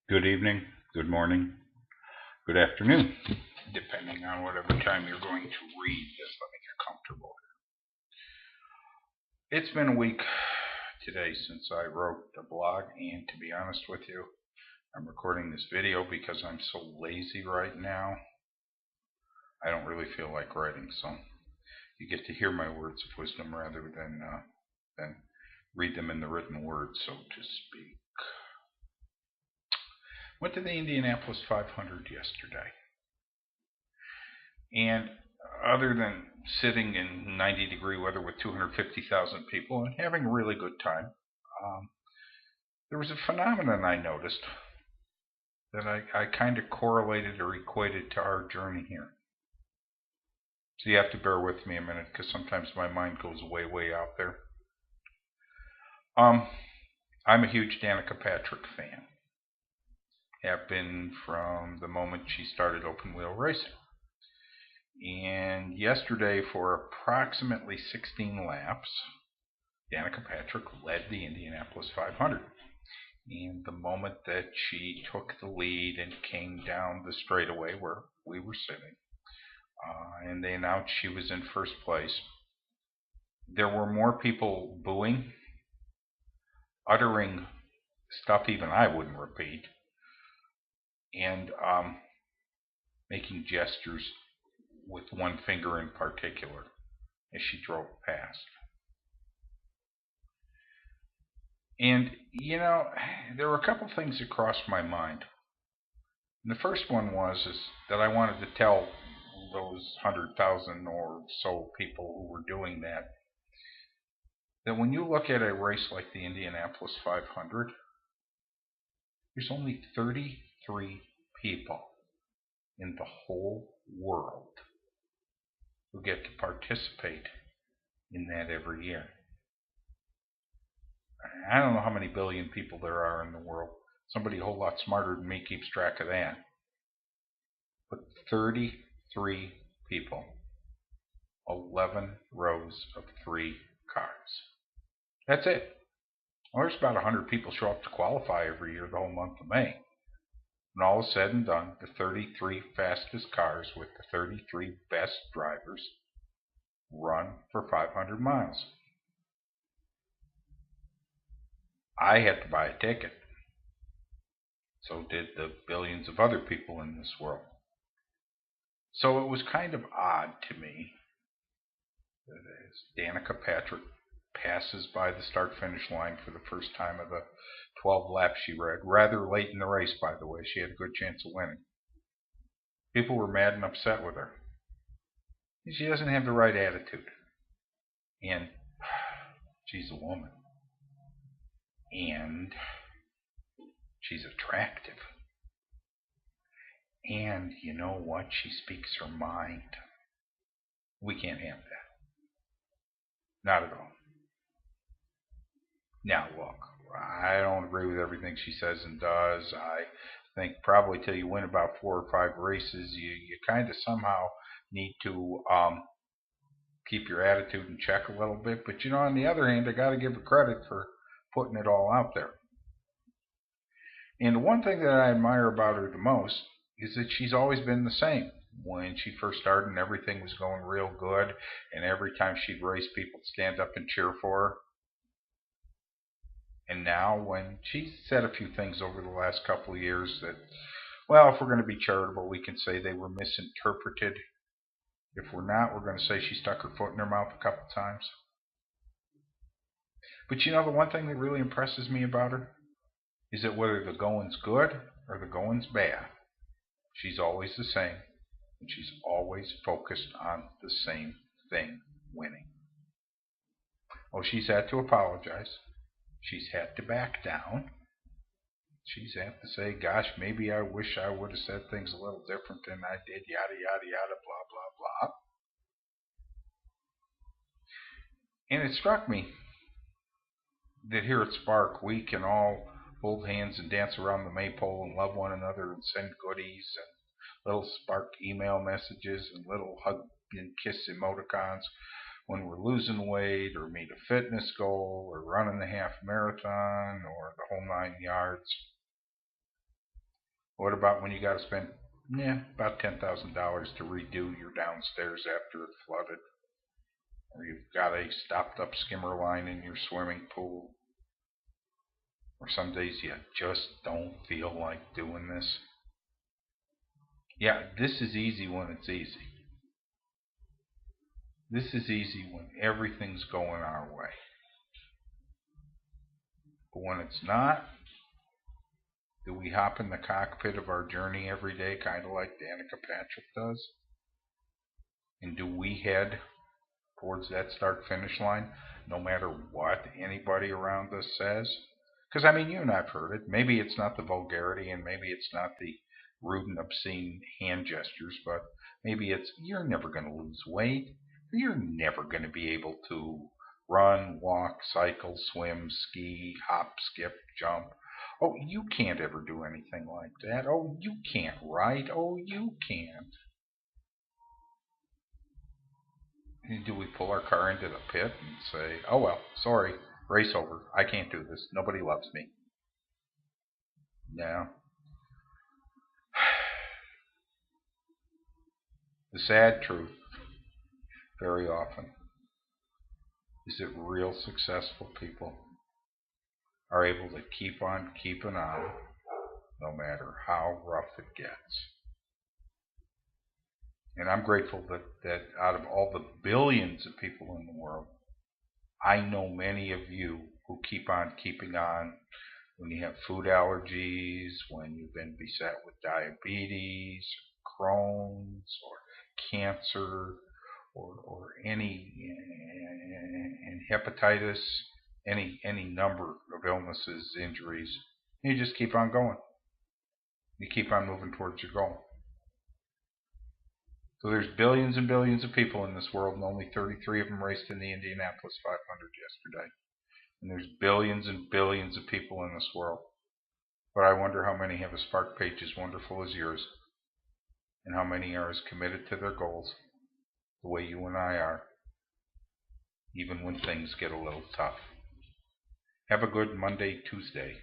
Good evening, good morning, good afternoon, depending on whatever time you're going to read this. Let me get comfortable. It's been a week today since I wrote the blog, and to be honest with you, I'm recording this video because I'm so lazy right now. I don't really feel like writing, so you get to hear my words of wisdom rather than read them in the written word, so to speak. Went to the Indianapolis 500 yesterday. And other than sitting in 90-degree weather with 250,000 people and having a really good time, there was a phenomenon I noticed that I kind of correlated or equated to our journey here. So you have to bear with me a minute because sometimes my mind goes way, way out there. I'm a huge Danica Patrick fan. Have been from the moment she started open wheel racing. And yesterday, for approximately 16 laps, Danica Patrick led the Indianapolis 500. And the moment that she took the lead and came down the straightaway where we were sitting, and they announced she was in first place, there were more people booing, uttering stuff even I wouldn't repeat, and making gestures with one finger in particular as she drove past. And, there were a couple things that crossed my mind. And the first one was that I wanted to tell those 100,000 or so people who were doing that when you look at a race like the Indianapolis 500, there's only 33 people in the whole world who get to participate in that every year. I don't know how many billion people there are in the world. Somebody a whole lot smarter than me keeps track of that. But 33 people, 11 rows of 3 cars. That's it. Well, there's about 100 people show up to qualify every year the whole month of May. When all is said and done, the 33 fastest cars with the 33 best drivers run for 500 miles. I had to buy a ticket. So did the billions of other people in this world. So it was kind of odd to me that as Danica Patrick passes by the start-finish line for the first time of the 12 laps she ran, rather late in the race, by the way. She had a good chance of winning. People were mad and upset with her. She doesn't have the right attitude. And she's a woman. And she's attractive. And you know what? She speaks her mind. We can't have that. Not at all. Now, look, I don't agree with everything she says and does. I think probably till you win about 4 or 5 races, you kind of somehow need to keep your attitude in check a little bit. But, on the other hand, I got to give her credit for putting it all out there. And the one thing that I admire about her the most is that she's always been the same. When she first started and everything was going real good, and every time she'd race, people would stand up and cheer for her. And now, when she's said a few things over the last couple of years that, well, if we're going to be charitable, we can say they were misinterpreted. If we're not, we're going to say she stuck her foot in her mouth a couple times. But the one thing that really impresses me about her is that whether the going's good or the going's bad, she's always the same, and she's always focused on the same thing, winning. Oh, she's had to apologize. She's had to back down. She's had to say, gosh, maybe I wish I would have said things a little different than I did, yada, yada, yada, blah, blah, blah. And it struck me that here at Spark, we can all hold hands and dance around the maypole and love one another and send goodies and little Spark email messages and little hug and kiss emoticons when we're losing weight or meet a fitness goal or running the half marathon or the whole 9 yards. What about when you got to spend, about $10,000 to redo your downstairs after it flooded? Or you've got a stopped up skimmer line in your swimming pool? Or some days you just don't feel like doing this? Yeah, this is easy when it's easy. This is easy when everything's going our way. But when it's not, do we hop in the cockpit of our journey every day, kind of like Danica Patrick does? And do we head towards that start finish line no matter what anybody around us says? Because, I mean, you and I've heard it. Maybe it's not the vulgarity and maybe it's not the rude and obscene hand gestures, but maybe it's you're never going to lose weight. You're never going to be able to run, walk, cycle, swim, ski, hop, skip, jump. Oh, you can't ever do anything like that. Oh, you can't write. Oh, you can't. And do we pull our car into the pit and say, oh well, sorry, race over. I can't do this. Nobody loves me. No. The sad truth, very often, is that real successful people are able to keep on keeping on no matter how rough it gets. And I'm grateful that out of all the billions of people in the world, I know many of you who keep on keeping on when you have food allergies, when you've been beset with diabetes, Crohn's, or cancer, or any and hepatitis, any number of illnesses, injuries. You just keep on going. You keep on moving towards your goal. So there's billions and billions of people in this world, and only 33 of them raced in the Indianapolis 500 yesterday. And there's billions and billions of people in this world. But I wonder how many have a spark page as wonderful as yours, and how many are as committed to their goals the way you and I are, even when things get a little tough. Have a good Monday, Tuesday.